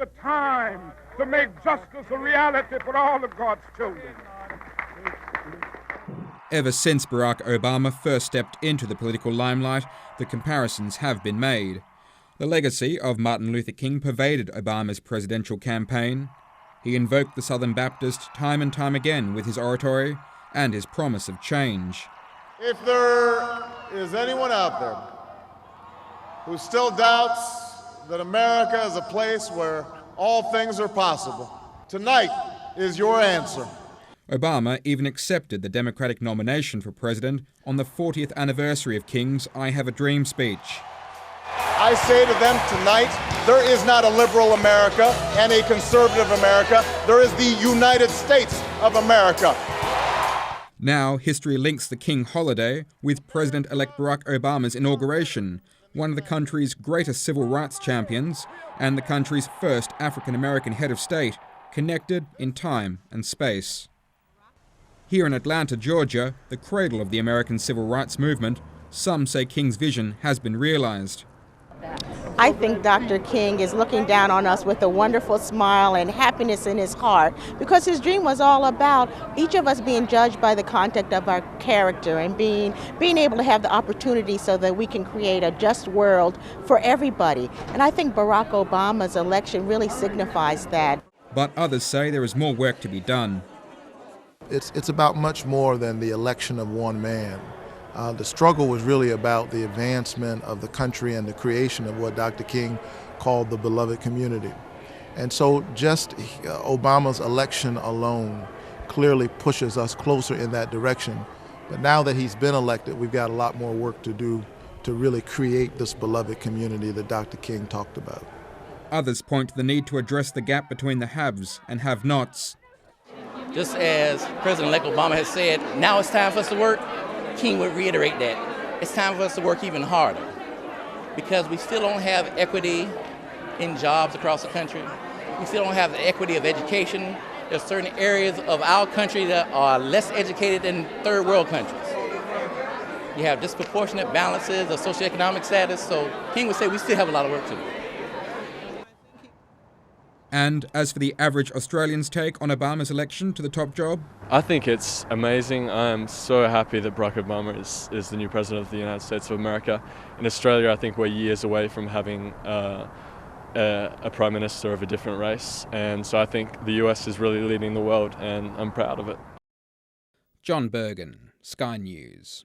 the time to make justice a reality for all of God's children. Ever since Barack Obama first stepped into the political limelight, the comparisons have been made. The legacy of Martin Luther King pervaded Obama's presidential campaign. He invoked the Southern Baptist time and time again with his oratory and his promise of change. If there is anyone out there who still doubts that America is a place where all things are possible, tonight is your answer. Obama even accepted the Democratic nomination for president on the 40th anniversary of King's I Have a Dream speech. I say to them tonight, there is not a liberal America and a conservative America. There is the United States of America. Now, history links the King holiday with President-elect Barack Obama's inauguration, one of the country's greatest civil rights champions and the country's first African-American head of state, connected in time and space. Here in Atlanta, Georgia, the cradle of the American civil rights movement, some say King's vision has been realized. I think Dr. King is looking down on us with a wonderful smile and happiness in his heart, because his dream was all about each of us being judged by the content of our character and being able to have the opportunity so that we can create a just world for everybody. And I think Barack Obama's election really signifies that. But others say there is more work to be done. It's about much more than the election of one man. The struggle was really about the advancement of the country and the creation of what Dr. King called the beloved community. And so just Obama's election alone clearly pushes us closer in that direction. But now that he's been elected, we've got a lot more work to do to really create this beloved community that Dr. King talked about. Others point to the need to address the gap between the haves and have-nots. Just as President-elect Obama has said, now it's time for us to work, King would reiterate that. It's time for us to work even harder, because we still don't have equity in jobs across the country. We still don't have the equity of education. There's certain areas of our country that are less educated than third world countries. You have disproportionate balances of socioeconomic status, so King would say we still have a lot of work to do. And as for the average Australian's take on Obama's election to the top job? I think it's amazing. I am so happy that Barack Obama is the new president of the United States of America. In Australia, I think we're years away from having a prime minister of a different race. And so I think the US is really leading the world, and I'm proud of it. John Bergen, Sky News.